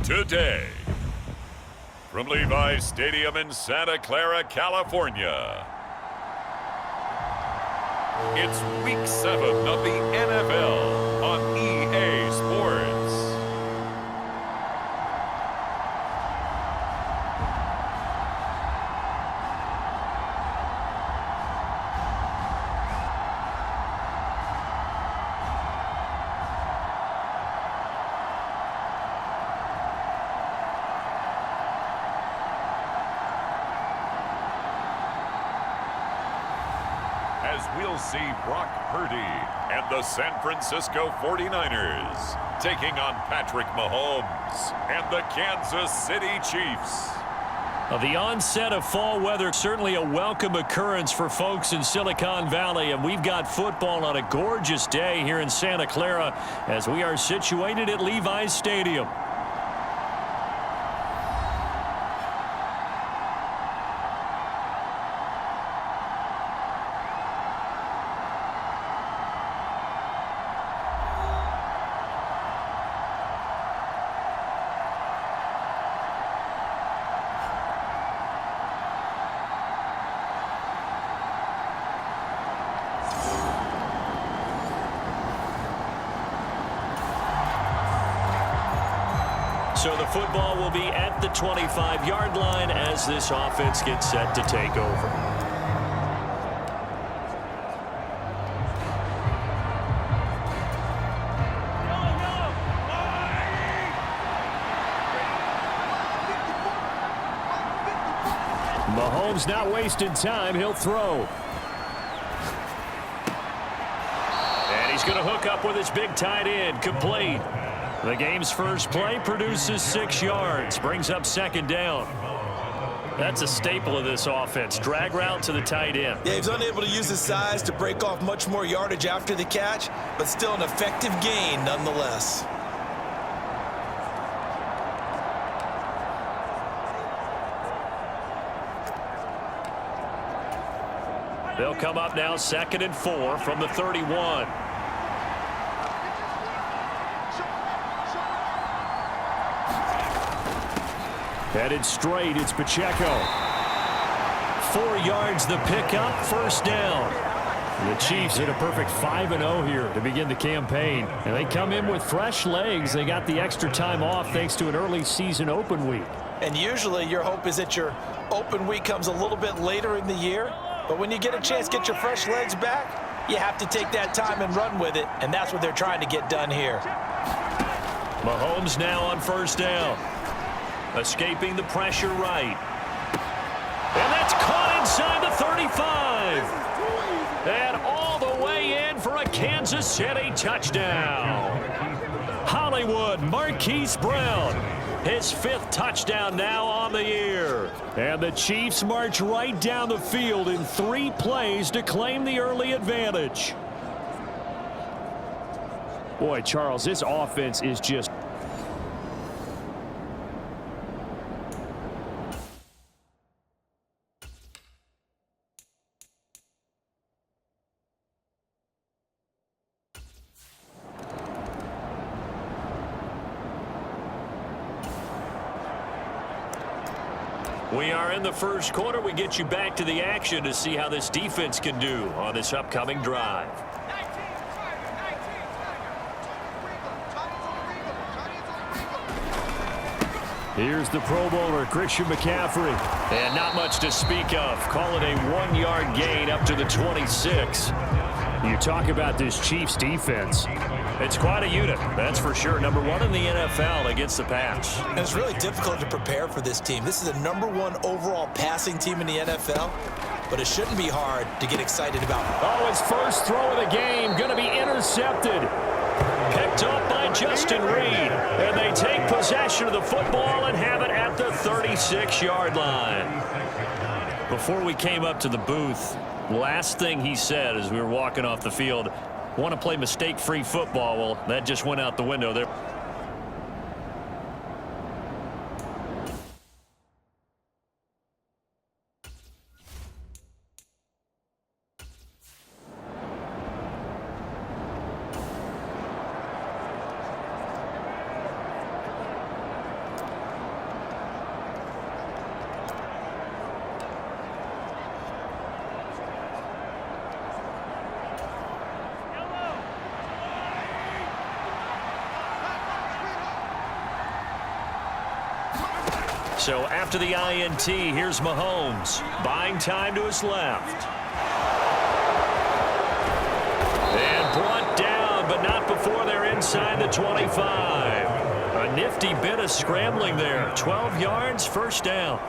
today. From Levi's Stadium in Santa Clara, California, it's Week 7 of the NFL on EA Sports. As we'll see Brock Purdy and the San Francisco 49ers taking on Patrick Mahomes and the Kansas City Chiefs. The onset of fall weather, certainly a welcome occurrence for folks in Silicon Valley, and we've got football on a gorgeous day here in Santa Clara as we are situated at Levi's Stadium. So the football will be at the 25-yard line as this offense gets set to take over. Mahomes not wasting time. He'll throw. And he's going to hook up with his big tight end. Complete. The game's first play produces 6 yards, brings up second down. That's a staple of this offense. Drag route to the tight end. Yeah, he's unable to use his size to break off much more yardage after the catch, but still an effective gain nonetheless. They'll come up now 2nd and 4 from the 31. Headed straight, it's Pacheco. 4 yards the pickup, first down. The Chiefs hit a perfect 5-0 here to begin the campaign. And they come in with fresh legs. They got the extra time off thanks to an early season open week. And usually your hope is that your open week comes a little bit later in the year. But when you get a chance to get your fresh legs back, you have to take that time and run with it. And that's what they're trying to get done here. Mahomes now on first down. Escaping the pressure right. And that's caught inside the 35. And all the way in for a Kansas City touchdown. Hollywood Marquise Brown. His 5th touchdown now on the year. And the Chiefs march right down the field in 3 plays to claim the early advantage. Boy, Charles, this offense is just... We are in the first quarter. We get you back to the action to see how this defense can do on this upcoming drive. Here's the Pro Bowler, Christian McCaffrey. And not much to speak of. Call it a 1-yard gain up to the 26. You talk about this Chiefs defense. It's quite a unit, that's for sure. Number 1 in the NFL against the pass. And it's really difficult to prepare for this team. This is the number 1 overall passing team in the NFL, but it shouldn't be hard to get excited about. Oh, his first throw of the game going to be intercepted. Picked up by Justin Reed. And they take possession of the football and have it at the 36-yard line. Before we came up to the booth, last thing he said as we were walking off the field, want to play mistake-free football. Well, that just went out the window there. So after the INT, here's Mahomes, buying time to his left. And brought down, but not before they're inside the 25. A nifty bit of scrambling there. 12 yards, first down.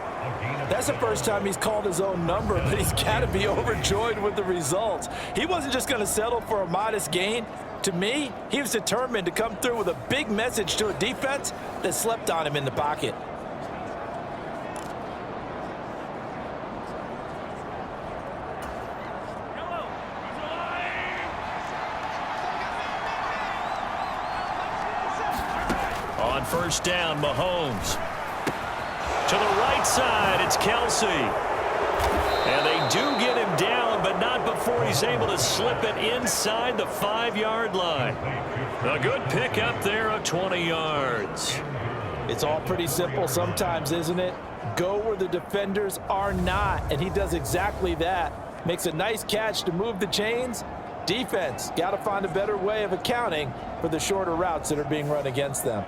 That's the first time he's called his own number, but he's got to be overjoyed with the results. He wasn't just going to settle for a modest gain. To me, he was determined to come through with a big message to a defense that slept on him in the pocket. On first down, Mahomes. To the right side, it's Kelsey. And they do get him down, but not before he's able to slip it inside the 5-yard line. A good pickup there of 20 yards. It's all pretty simple sometimes, isn't it? Go where the defenders are not, and he does exactly that. Makes a nice catch to move the chains. Defense got to find a better way of accounting for the shorter routes that are being run against them.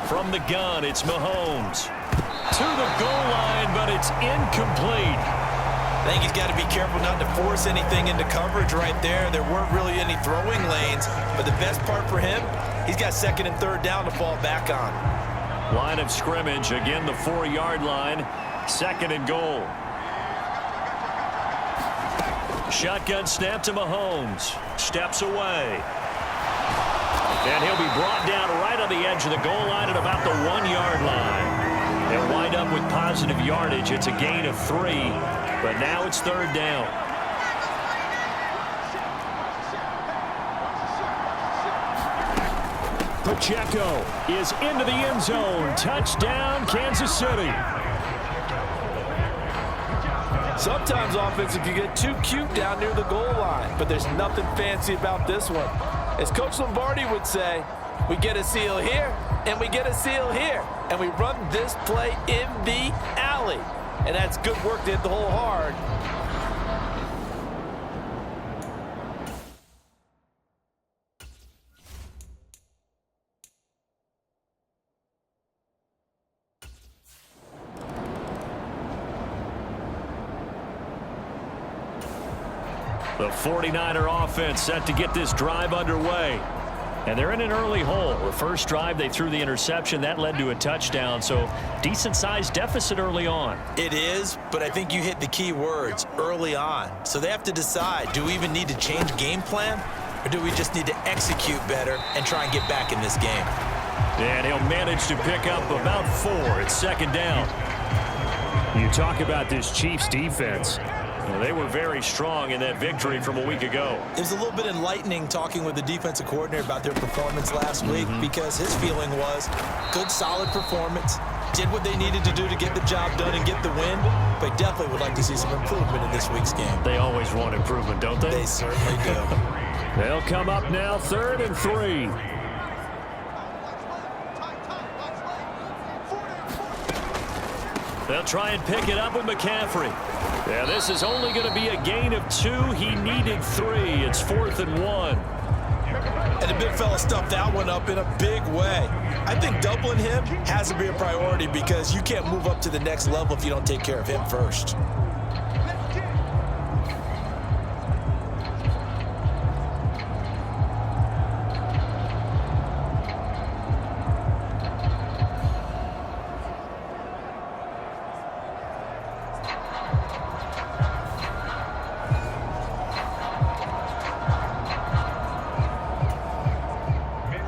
From the gun, it's Mahomes. To the goal line, but it's incomplete. I think he's got to be careful not to force anything into coverage right there. There weren't really any throwing lanes, but the best part for him, he's got second and third down to fall back on. Line of scrimmage, again the 4-yard line, second and goal. Shotgun snap to Mahomes, steps away. And he'll be brought down right on the edge of the goal line at about the 1-yard line. They'll wind up with positive yardage. It's a gain of 3, but now it's third down. Pacheco is into the end zone. Touchdown, Kansas City. Sometimes offense can get too cute down near the goal line, but there's nothing fancy about this one. As Coach Lombardi would say, we get a seal here, and we get a seal here, and we run this play in the alley. And that's good work to hit the hole hard. The 49er offense set to get this drive underway. And they're in an early hole. The first drive, they threw the interception. That led to a touchdown, so decent-sized deficit early on. It is, but I think you hit the key words, early on. So they have to decide, do we even need to change game plan, or do we just need to execute better and try and get back in this game? And he'll manage to pick up about 4. It's second down. You talk about this Chiefs defense. Well, they were very strong in that victory from a week ago. It was a little bit enlightening talking with the defensive coordinator about their performance last week because his feeling was good, solid performance, did what they needed to do to get the job done and get the win, but definitely would like to see some improvement in this week's game. They always want improvement, don't they? They certainly do. They'll come up now, 3rd and 3. They'll try and pick it up with McCaffrey. Yeah, this is only going to be a gain of 2. He needed 3. It's 4th and 1. And the big fella stuffed that one up in a big way. I think doubling him has to be a priority because you can't move up to the next level if you don't take care of him first.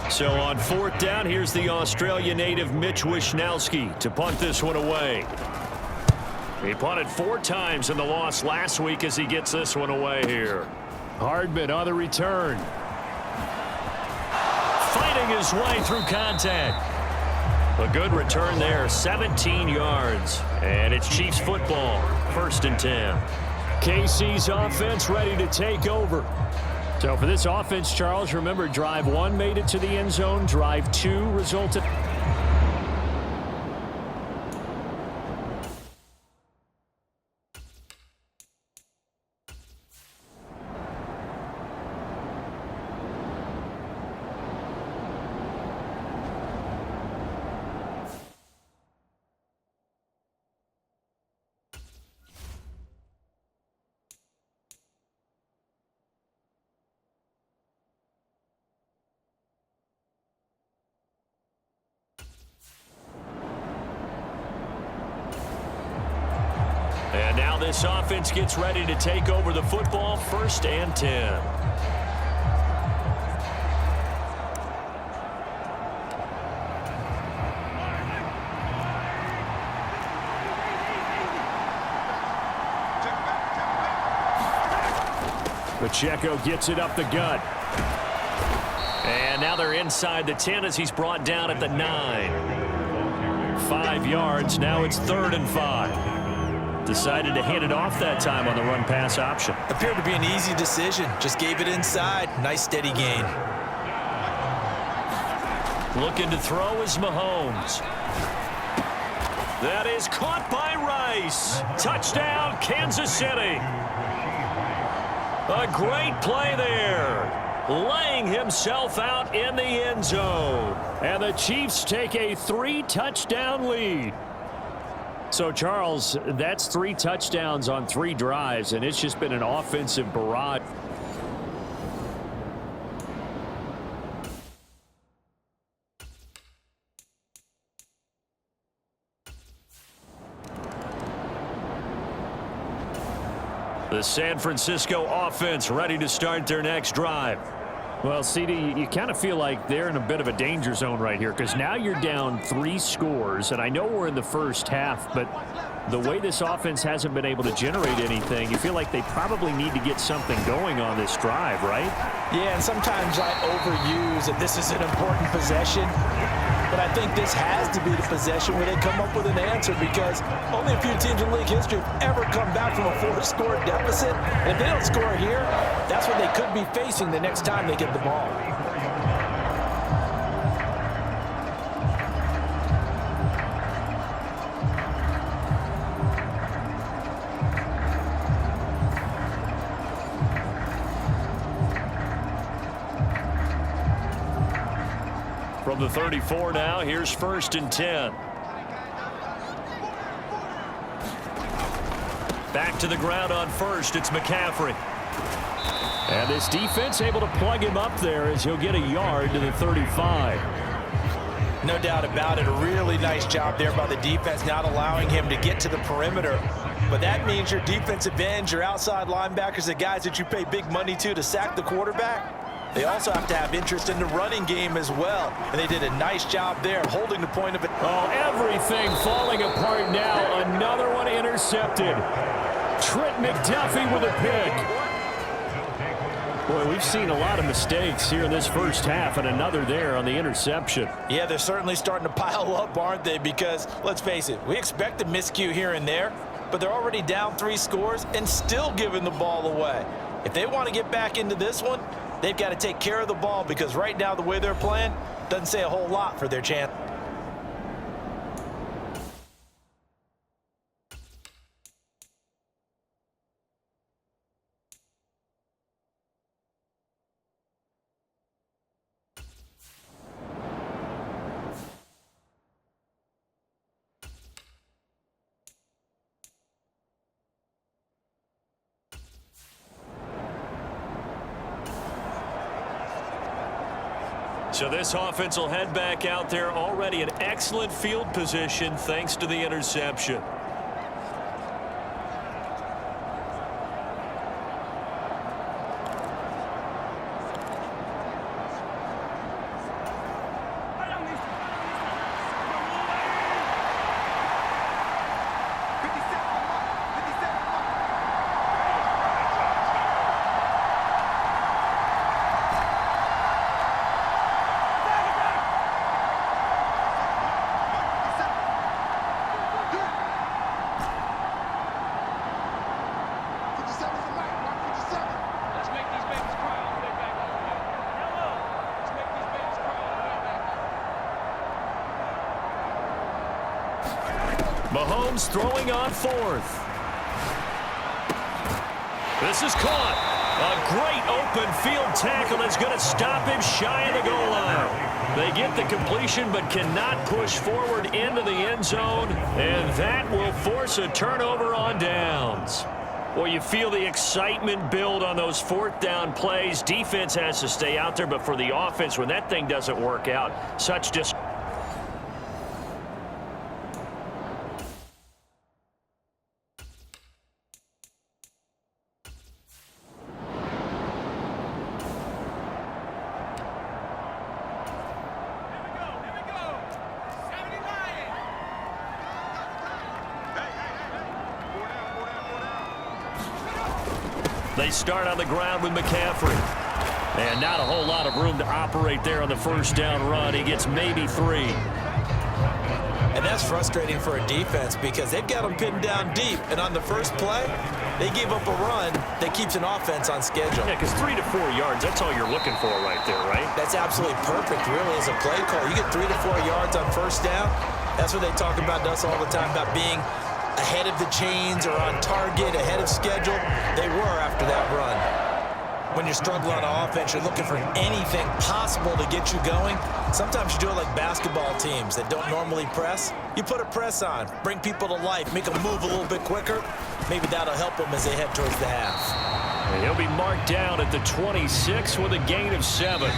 So on 4th down, here's the Australia native Mitch Wishnowsky to punt this one away. He punted 4 times in the loss last week as he gets this one away here. Hardman on the return. Fighting his way through contact. A good return there, 17 yards. And it's Chiefs football, 1st and 10. KC's offense ready to take over. So for this offense, Charles, remember, drive 1 made it to the end zone. Drive 2 resulted. And now this offense gets ready to take over the football, 1st and 10. Pacheco gets it up the gut. And now they're inside the 10 as he's brought down at the 9. 5 yards. Now it's 3rd and 5. Decided to hand it off that time on the run-pass option. Appeared to be an easy decision. Just gave it inside. Nice steady gain. Looking to throw is Mahomes. That is caught by Rice. Touchdown, Kansas City. A great play there, laying himself out in the end zone. And the Chiefs take a 3-touchdown lead. So, Charles, that's 3 touchdowns on 3 drives, and it's just been an offensive barrage. The San Francisco offense ready to start their next drive. Well, CD, you kind of feel like they're in a bit of a danger zone right here because now you're down 3 scores, and I know we're in the first half, but the way this offense hasn't been able to generate anything, you feel like they probably need to get something going on this drive, right? Yeah, and sometimes I overuse that this is an important possession. But I think this has to be the possession where they come up with an answer because only a few teams in league history have ever come back from a 4-score deficit. And if they don't score here, that's what they could be facing the next time they get the ball. From the 34 now, here's 1st and 10. Back to the ground on 1st, it's McCaffrey. And this defense able to plug him up there as he'll get a yard to the 35. No doubt about it. A really nice job there by the defense, not allowing him to get to the perimeter. But that means your defensive ends, your outside linebackers, the guys that you pay big money to sack the quarterback, they also have to have interest in the running game as well. And they did a nice job there holding the point of it. Oh, everything falling apart now. Another one intercepted. Trent McDuffie with a pick. Boy, we've seen a lot of mistakes here in this first half, and another there on the interception. Yeah, they're certainly starting to pile up, aren't they? Because, let's face it, we expect a miscue here and there, but they're already down 3 scores and still giving the ball away. If they want to get back into this one, they've got to take care of the ball because right now the way they're playing doesn't say a whole lot for their chance. So this offense will head back out there, already in excellent field position thanks to the interception. Mahomes throwing on 4th. This is caught. A great open field tackle that's going to stop him shy of the goal line. They get the completion but cannot push forward into the end zone, and that will force a turnover on downs. Well, you feel the excitement build on those 4th down plays. Defense has to stay out there, but for the offense, when that thing doesn't work out, such just They start on the ground with McCaffrey. And not a whole lot of room to operate there on the first down run. He gets maybe 3. And that's frustrating for a defense because they've got them pinned down deep. And on the first play, they give up a run that keeps an offense on schedule. Yeah, because 3 to 4 yards, that's all you're looking for right there, right? That's absolutely perfect, really, as a play call. You get 3 to 4 yards on first down. That's what they talk about to us all the time, about being ahead of the chains or on target, ahead of schedule. They were after that run. When you're struggling on offense, you're looking for anything possible to get you going. Sometimes you do it like basketball teams that don't normally press. You put a press on, bring people to life, make them move a little bit quicker. Maybe that'll help them as they head towards the half. And he'll be marked down at the 26 with a gain of 7.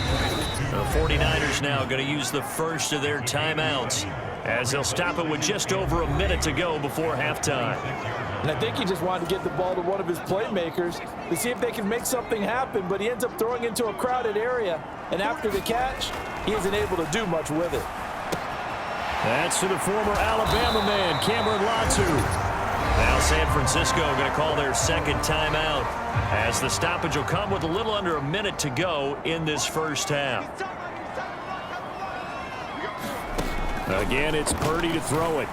The 49ers now going to use the first of their timeouts as they'll stop it with just over a minute to go before halftime. And I think he just wanted to get the ball to one of his playmakers to see if they can make something happen, but he ends up throwing into a crowded area. And after the catch, he isn't able to do much with it. That's to the former Alabama man, Cameron Latu. Now San Francisco going to call their second timeout as the stoppage will come with a little under a minute to go in this first half. Again, it's Purdy to throw it.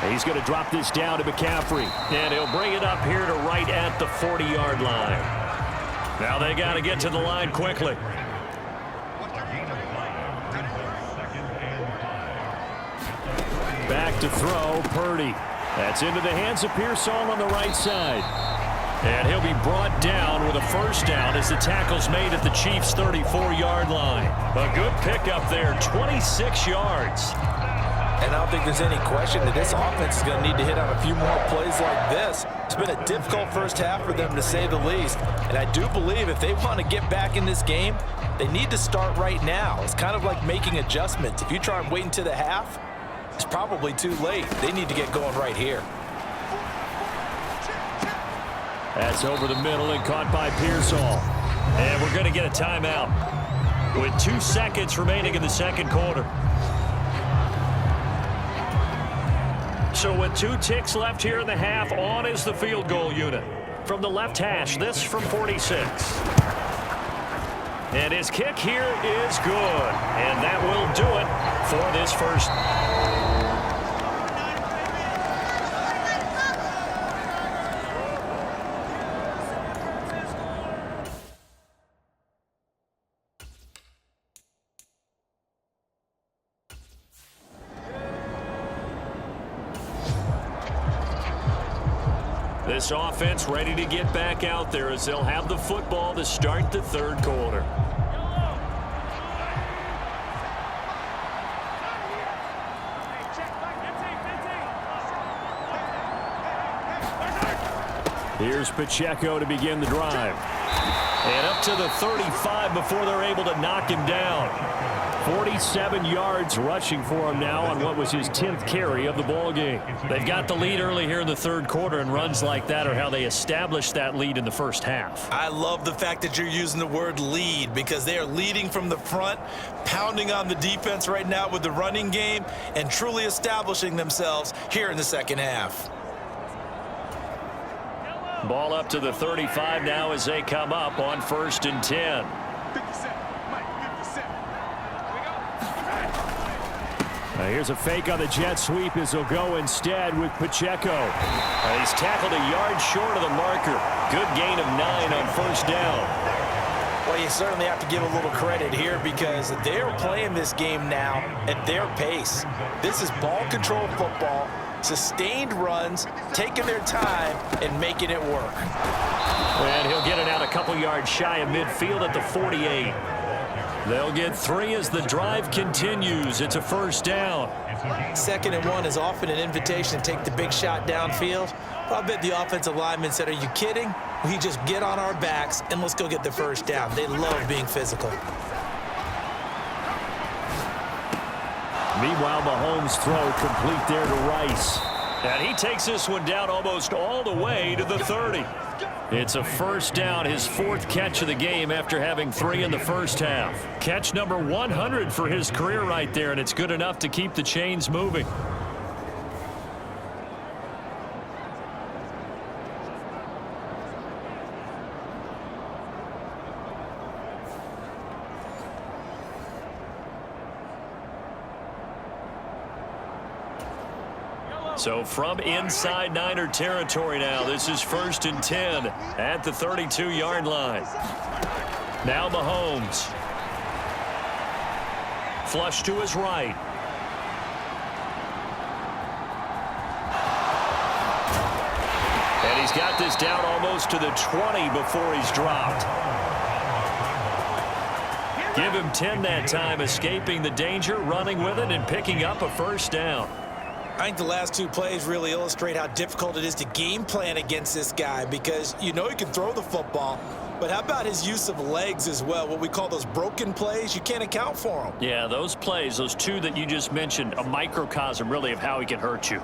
He's going to drop this down to McCaffrey, and he'll bring it up here to right at the 40-yard line. Now they got to get to the line quickly. Back to throw, Purdy. That's into the hands of Pearsall on the right side. And he'll be brought down with a first down as the tackle's made at the Chiefs' 34-yard line. A good pickup there, 26 yards. And I don't think there's any question that this offense is going to need to hit on a few more plays like this. It's been a difficult first half for them, to say the least. And I do believe if they want to get back in this game, they need to start right now. It's kind of like making adjustments. If you try and wait until the half, it's probably too late. They need to get going right here. That's over the middle and caught by Pearsall. And we're going to get a timeout with 2 seconds remaining in the second quarter. So with 2 ticks left here in the half, on is the field goal unit. From the left hash, this from 46. And his kick here is good. And that will do it for this first. This offense ready to get back out there as they'll have the football to start the third quarter. Here's Pacheco to begin the drive. And up to the 35 before they're able to knock him down. 47 yards rushing for him now on what was his 10th carry of the ball game. They've got the lead early here in the third quarter, and runs like that are how they established that lead in the first half. I love the fact that you're using the word lead because they are leading from the front, pounding on the defense right now with the running game, and truly establishing themselves here in the second half. Ball up to the 35 now as they come up on 1st and 10. Here's a fake on the jet sweep as they'll go instead with Pacheco. He's tackled a yard short of the marker. Good gain of 9 on first down. Well, you certainly have to give a little credit here because they're playing this game now at their pace. This is ball control football, sustained runs, taking their time and making it work. And he'll get it out a couple yards shy of midfield at the 48. They'll get 3 as the drive continues. It's a first down. 2nd and 1 is often an invitation to take the big shot downfield. I bet the offensive lineman said, are you kidding? We just get on our backs and let's go get the first down. They love being physical. Meanwhile, Mahomes' throw complete there to Rice. And he takes this one down almost all the way to the 30. It's a first down, his 4th catch of the game after having 3 in the first half. Catch number 100 for his career right there, and it's good enough to keep the chains moving. So from inside Niner territory now, this is 1st and 10 at the 32-yard line. Now Mahomes. Flush to his right. And he's got this down almost to the 20 before he's dropped. Give him 10 that time, escaping the danger, running with it, and picking up a first down. I think the last two plays really illustrate how difficult it is to game plan against this guy, because you know he can throw the football, but how about his use of legs as well? What we call those broken plays, you can't account for them. Yeah, those plays, those two that you just mentioned, a microcosm really of how he can hurt you.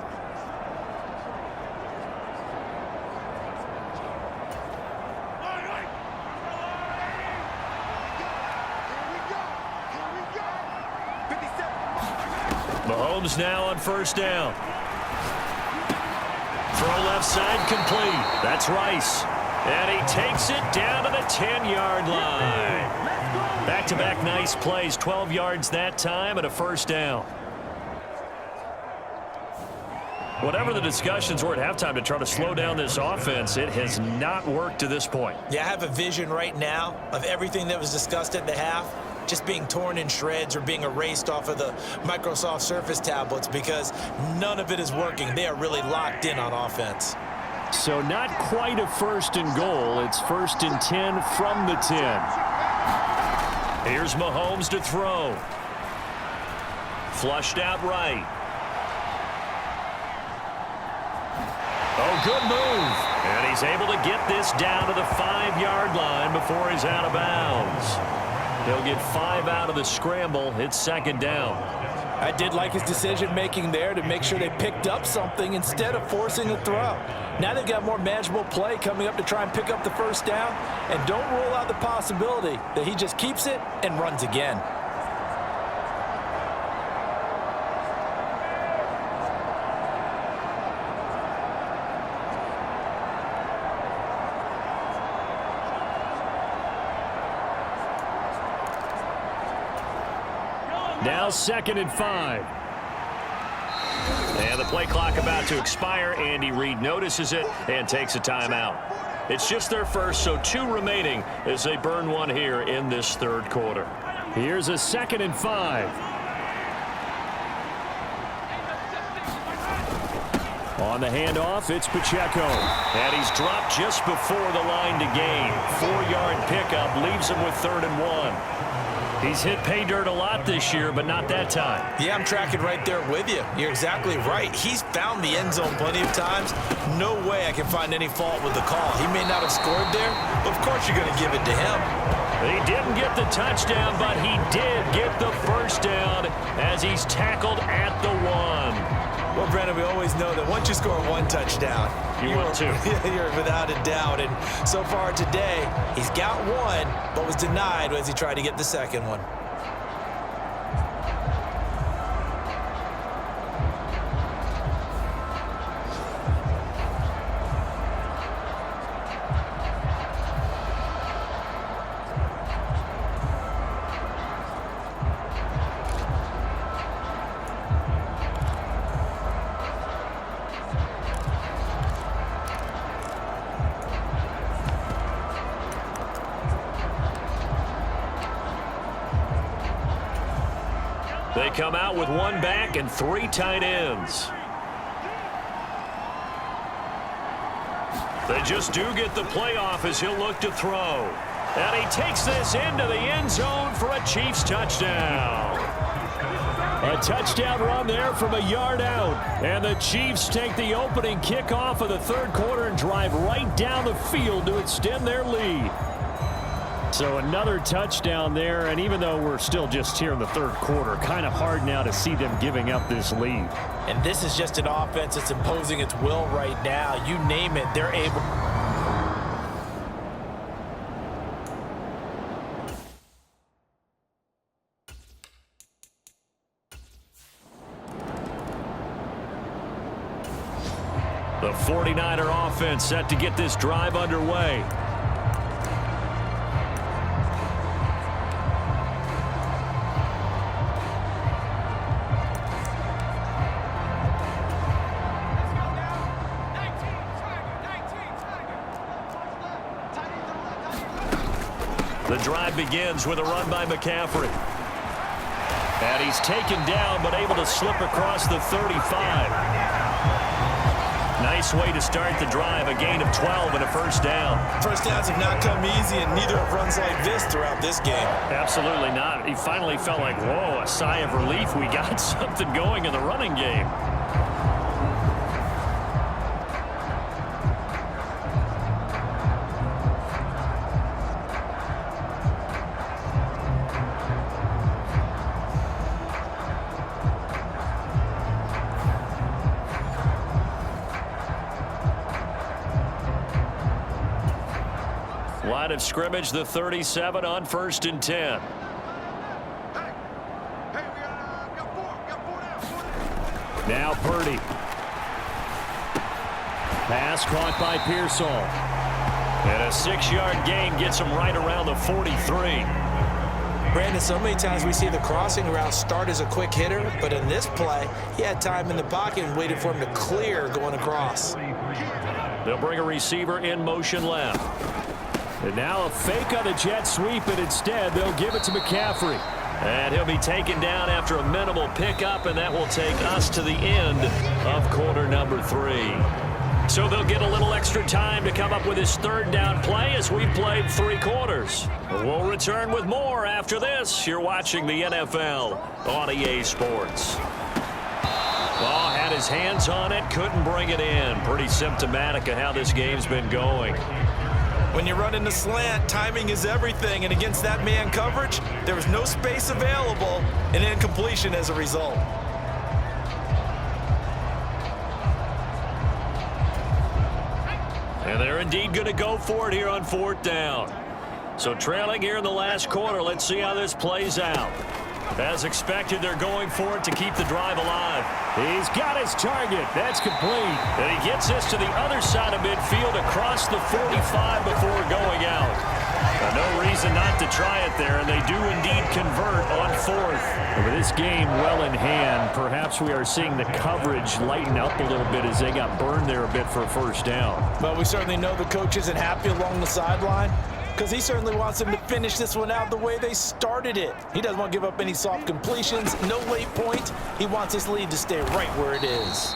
Mahomes now on first down. Throw left side complete. That's Rice. And he takes it down to the 10-yard line. Back-to-back nice plays. 12 yards that time and a first down. Whatever the discussions were at halftime to try to slow down this offense, it has not worked to this point. Yeah, I have a vision right now of everything that was discussed at the half just being torn in shreds or being erased off of the Microsoft Surface tablets, because none of it is working. They are really locked in on offense. So not quite a first and goal. It's 1st and 10 from the 10. Here's Mahomes to throw. Flushed out right. Oh, good move. And he's able to get this down to the 5-yard line before he's out of bounds. He'll get 5 out of the scramble. It's 2nd down. I did like his decision-making there to make sure they picked up something instead of forcing a throw. Now they've got more manageable play coming up to try and pick up the first down, and don't rule out the possibility that he just keeps it and runs again. Now 2nd and 5. And the play clock about to expire. Andy Reid notices it and takes a timeout. It's just their first, so 2 remaining as they burn one here in this 3rd quarter. Here's a 2nd and 5. On the handoff, it's Pacheco. And he's dropped just before the line to gain. 4-yard pickup leaves him with 3rd and 1. He's hit pay dirt a lot this year, but not that time. Yeah, I'm tracking right there with you. You're exactly right. He's found the end zone plenty of times. No way I can find any fault with the call. He may not have scored there, but of course you're going to give it to him. He didn't get the touchdown, but he did get the first down as he's tackled at the 1. Well, Brandon, we always know that once you score 1 touchdown, you want 2. You're without a doubt. And so far today, he's got 1, but was denied as he tried to get the 2nd one. They come out with 1 back and 3 tight ends. They just do get the playoff as he'll look to throw. And he takes this into the end zone for a Chiefs touchdown. A touchdown run there from a yard out. And the Chiefs take the opening kickoff of the 3rd quarter and drive right down the field to extend their lead. So another touchdown there, and even though we're still just here in the 3rd quarter, kind of hard now to see them giving up this lead. And this is just an offense that's imposing its will right now. You name it, they're able. The 49er offense set to get this drive underway. The drive begins with a run by McCaffrey. And he's taken down, but able to slip across the 35. Nice way to start the drive, a gain of 12 and a first down. First downs have not come easy, and neither have runs like this throughout this game. Absolutely not. He finally felt like, whoa, a sigh of relief. We got something going in the running game. Line of scrimmage, the 37 on 1st and 10. Now Purdy. Pass caught by Pearsall. And a 6-yard gain gets him right around the 43. Brandon, so many times we see the crossing route start as a quick hitter, but in this play, he had time in the pocket and waited for him to clear going across. They'll bring a receiver in motion left. And now a fake on the jet sweep, and instead they'll give it to McCaffrey. And he'll be taken down after a minimal pickup, and that will take us to the end of quarter number 3. So they'll get a little extra time to come up with his 3rd down play as we've played 3 quarters. We'll return with more after this. You're watching the NFL on EA Sports. Ball had his hands on it, couldn't bring it in. Pretty symptomatic of how this game's been going. When you run in the slant, timing is everything, and against that man coverage, there was no space available, and incompletion as a result. And they're indeed going to go for it here on 4th down. So trailing here in the last quarter, let's see how this plays out. As expected, they're going for it to keep the drive alive. He's got his target. That's complete. And he gets this to the other side of midfield across the 45 before going out. No reason not to try it there, and they do indeed convert on 4th. With this game well in hand, perhaps we are seeing the coverage lighten up a little bit as they got burned there a bit for a 1st down. But we certainly know the coach isn't happy along the sideline, because he certainly wants them to finish this one out the way they started it. He doesn't want to give up any soft completions, no late point. He wants his lead to stay right where it is.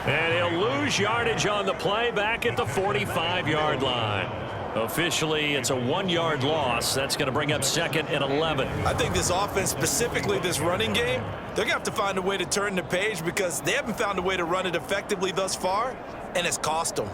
And he'll lose yardage on the play back at the 45-yard line. Officially, it's a 1-yard loss. That's going to bring up 2nd and 11. I think this offense, specifically this running game, they're going to have to find a way to turn the page because they haven't found a way to run it effectively thus far, and it's cost them.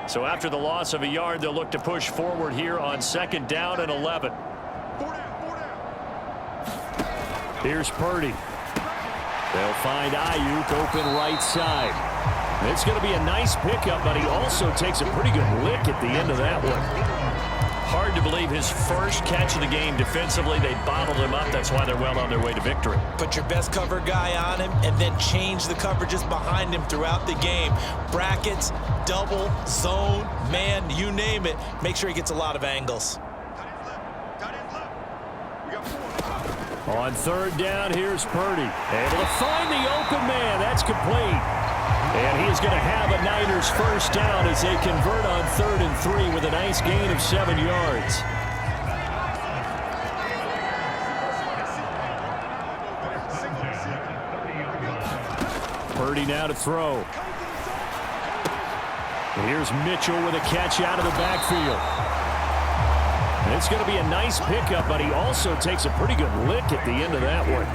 So after the loss of a yard, they'll look to push forward here on 2nd down and 11. Here's Purdy. They'll find Ayuk open right side. It's going to be a nice pickup, but he also takes a pretty good lick at the end of that one. Hard to believe his first catch of the game defensively. They bottled him up. That's why they're well on their way to victory. Put your best cover guy on him and then change the coverages behind him throughout the game. Brackets, double, zone, man, you name it. Make sure he gets a lot of angles. On 3rd down, here's Purdy. Able to find the open man. That's complete. And he is going to have a Niners 1st down as they convert on 3rd and 3 with a nice gain of 7 yards. Purdy now to throw. Here's Mitchell with a catch out of the backfield. And it's going to be a nice pickup, but he also takes a pretty good lick at the end of that one.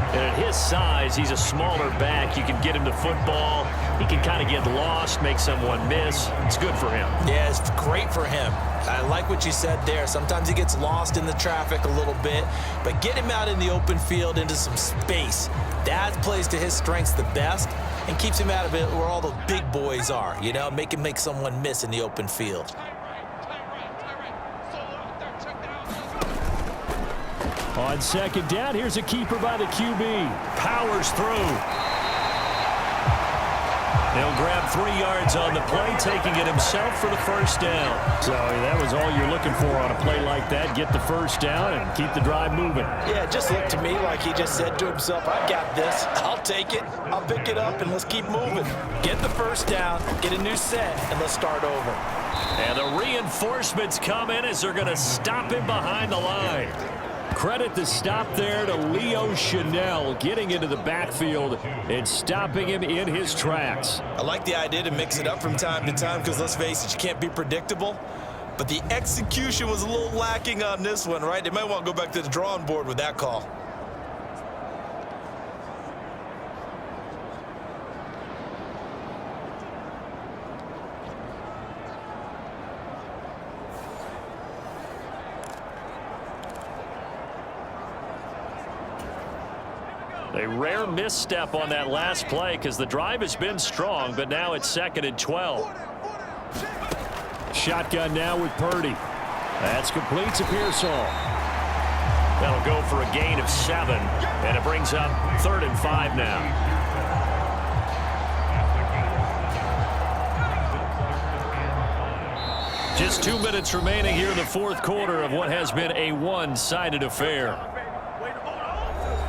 And at his size, he's a smaller back. You can get him to football. He can kind of get lost, make someone miss. It's good for him. Yeah, it's great for him. I like what you said there. Sometimes he gets lost in the traffic a little bit, but get him out in the open field into some space. That plays to his strengths the best and keeps him out of it where all the big boys are, you know, make him make someone miss in the open field. On 2nd down, here's a keeper by the QB. Powers through. He'll grab 3 yards on the play, taking it himself for the first down. So that was all you're looking for on a play like that. Get the first down and keep the drive moving. Yeah, it just looked to me like he just said to himself, I got this. I'll take it. I'll pick it up, and let's keep moving. Get the first down, get a new set, and let's start over. And the reinforcements come in as they're going to stop him behind the line. Credit the stop there to Leo Chanel, getting into the backfield and stopping him in his tracks. I like the idea to mix it up from time to time because, let's face it, you can't be predictable. But the execution was a little lacking on this one, right? They might want to go back to the drawing board with that call. A rare misstep on that last play because the drive has been strong, but now it's 2nd and 12. Shotgun now with Purdy. That's complete to Pearsall. That'll go for a gain of 7, and it brings up 3rd and 5 now. Just 2 minutes remaining here in the 4th quarter of what has been a one-sided affair.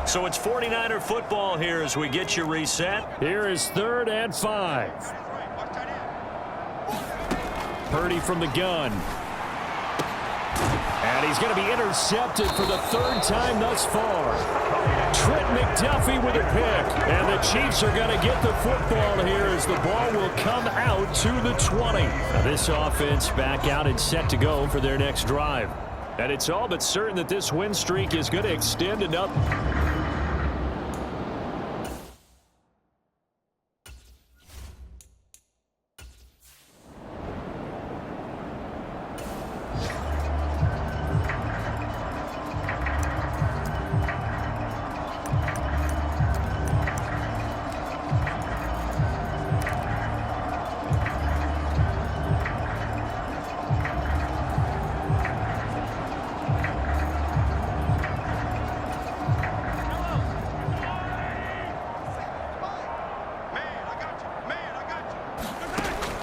So it's 49er football here as we get you reset. Here is 3rd and 5. Purdy from the gun. And he's going to be intercepted for the 3rd time thus far. Trent McDuffie with a pick. And the Chiefs are going to get the football here as the ball will come out to the 20. Now this offense back out and set to go for their next drive. And it's all but certain that this win streak is going to extend enough.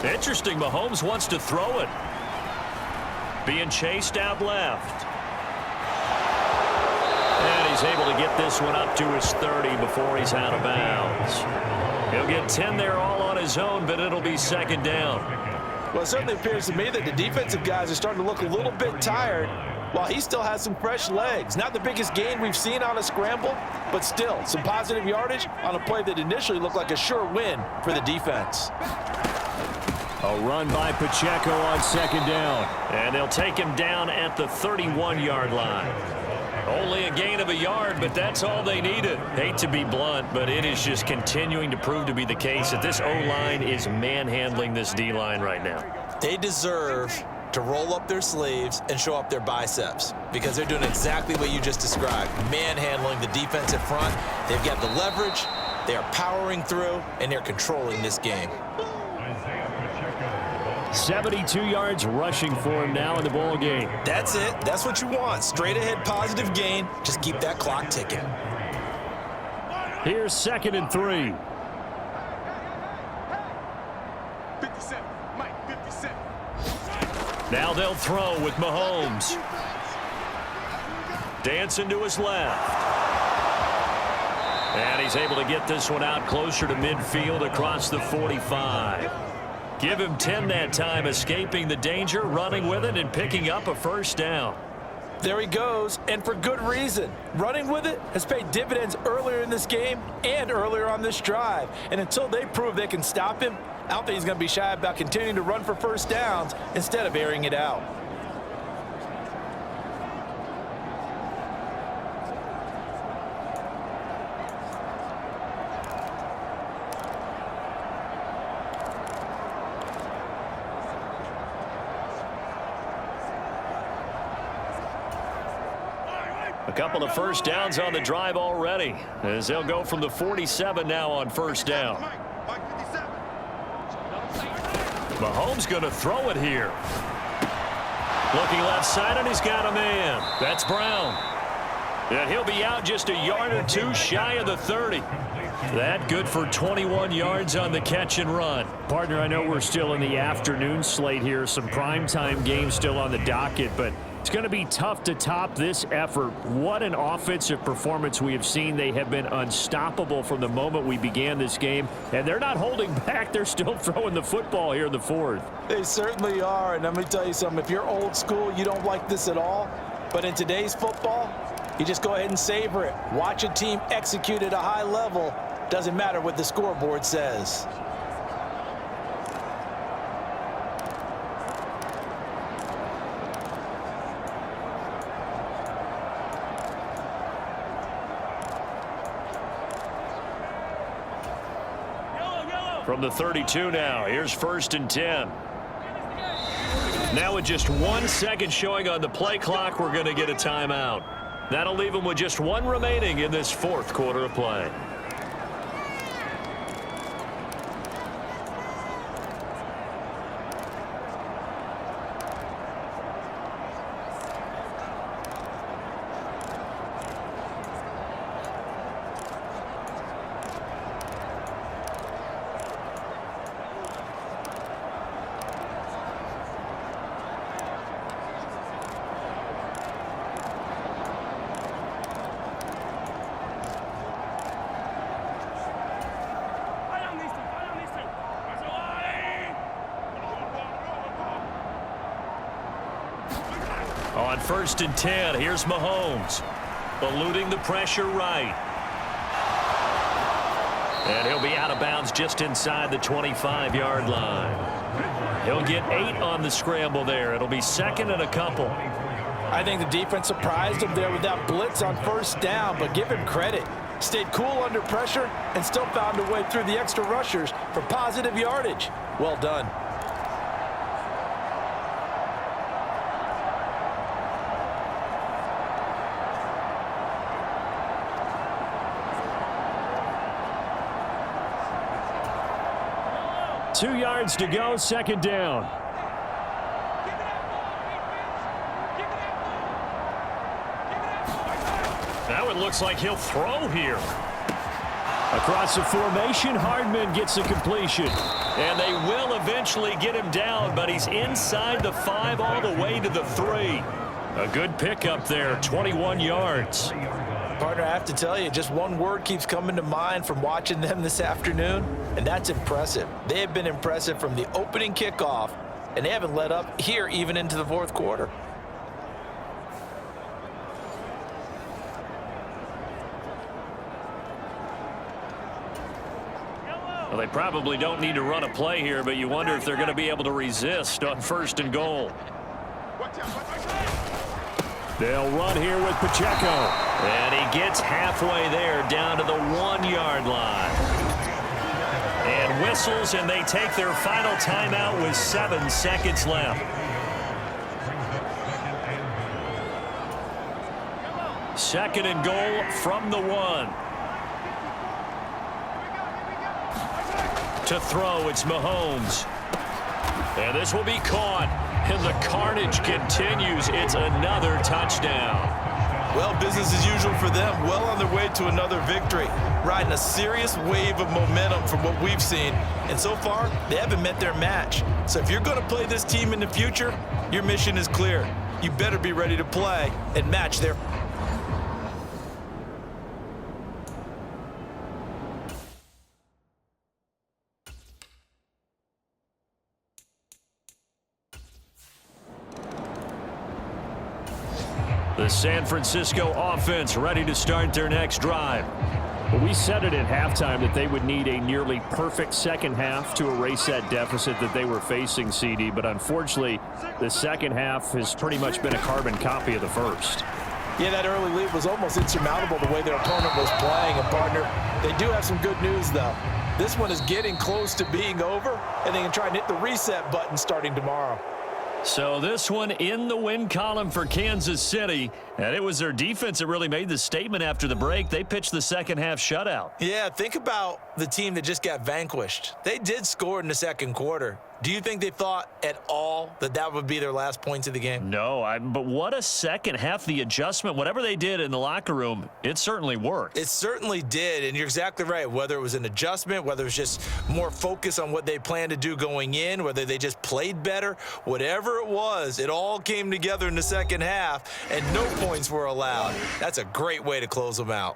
Interesting, Mahomes wants to throw it. Being chased out left. And he's able to get this one up to his 30 before he's out of bounds. He'll get 10 there all on his own, but it'll be 2nd down. Well, it certainly appears to me that the defensive guys are starting to look a little bit tired while he still has some fresh legs. Not the biggest gain we've seen on a scramble, but still some positive yardage on a play that initially looked like a sure win for the defense. A run by Pacheco on 2nd down. And they'll take him down at the 31-yard line. Only a gain of a yard, but that's all they needed. Hate to be blunt, but it is just continuing to prove to be the case that this O-line is manhandling this D-line right now. They deserve to roll up their sleeves and show up their biceps because they're doing exactly what you just described, manhandling the defensive front. They've got the leverage, they are powering through, and they're controlling this game. 72 yards rushing for him now in the ball game. That's it. That's what you want. Straight ahead positive gain. Just keep that clock ticking. Here's 2nd and 3. 57. Mike, 57. Now they'll throw with Mahomes. Dancing to his left. And he's able to get this one out closer to midfield across the 45. Give him 10 that time, escaping the danger, running with it, and picking up a 1st down. There he goes, and for good reason. Running with it has paid dividends earlier in this game and earlier on this drive. And until they prove they can stop him, I don't think he's going to be shy about continuing to run for 1st downs instead of airing it out. A couple of 1st downs on the drive already, as they'll go from the 47 now on 1st down. Mahomes going to throw it here. Looking left side, and he's got a man. That's Brown. And he'll be out just a yard or two shy of the 30. That good for 21 yards on the catch and run. Partner, I know we're still in the afternoon slate here. Some primetime games still on the docket, but it's going to be tough to top this effort. What an offensive performance we have seen. They have been unstoppable from the moment we began this game, and they're not holding back. They're still throwing the football here in the fourth. They certainly are, and let me tell you something. If you're old school, you don't like this at all. But in today's football, you just go ahead and savor it. Watch a team execute at a high level. Doesn't matter what the scoreboard says. From the 32 now, here's 1st and 10. Now with just 1 second showing on the play clock, we're going to get a timeout. That'll leave them with just one remaining in this fourth quarter of play. On 1st and 10, here's Mahomes. Eluding the pressure right. And he'll be out of bounds just inside the 25-yard line. He'll get 8 on the scramble there. It'll be 2nd and a couple. I think the defense surprised him there with that blitz on 1st down, but give him credit. Stayed cool under pressure and still found a way through the extra rushers for positive yardage. Well done. Two yards to go, 2nd down. Now it looks like he'll throw here. Across the formation, Hardman gets a completion. And they will eventually get him down, but he's inside the 5 all the way to the 3. A good pickup there, 21 yards. Partner, I have to tell you, just one word keeps coming to mind from watching them this afternoon, and that's impressive. They have been impressive from the opening kickoff, and they haven't let up here even into the fourth quarter. Well, they probably don't need to run a play here, but you wonder if they're going to be able to resist on 1st and goal. They'll run here with Pacheco. And he gets halfway there down to the 1-yard line. And whistles, and they take their final timeout with 7 seconds left. 2nd and goal from the 1. To throw, it's Mahomes. And this will be caught. And the carnage continues. It's another touchdown. Well, business as usual for them. Well on their way to another victory. Riding a serious wave of momentum from what we've seen. And so far, they haven't met their match. So if you're going to play this team in the future, your mission is clear. You better be ready to play and match their... The San Francisco offense ready to start their next drive. Well, we said it at halftime that they would need a nearly perfect second half to erase that deficit that they were facing, CD. But unfortunately, the second half has pretty much been a carbon copy of the first. Yeah, that early lead was almost insurmountable the way their opponent was playing. And, partner, they do have some good news, though. This one is getting close to being over, and they can try and hit the reset button starting tomorrow. So this one in the win column for Kansas City, and it was their defense that really made the statement after the break. They pitched the second half shutout. Yeah, think about the team that just got vanquished. They did score in the second quarter, Do you think they thought at all that that would be their last points of the game? No, but what a second half. The adjustment, whatever they did in the locker room, it certainly worked. It certainly did, and you're exactly right. Whether it was an adjustment, whether it was just more focus on what they planned to do going in, whether they just played better, whatever it was, it all came together in the second half, and no points were allowed. That's a great way to close them out.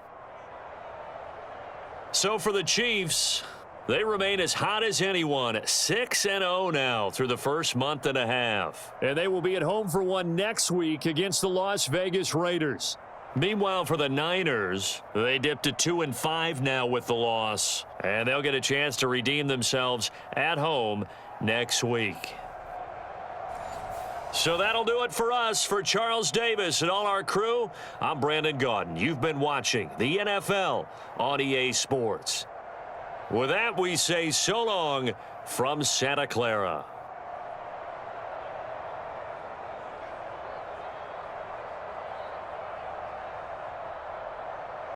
So for the Chiefs, they remain as hot as anyone, 6-0 now through the first month and a half. And they will be at home for one next week against the Las Vegas Raiders. Meanwhile, for the Niners, they dipped to 2-5 now with the loss, and they'll get a chance to redeem themselves at home next week. So that'll do it for us. For Charles Davis and all our crew, I'm Brandon Gaudin. You've been watching the NFL on EA Sports. With that, we say so long from Santa Clara.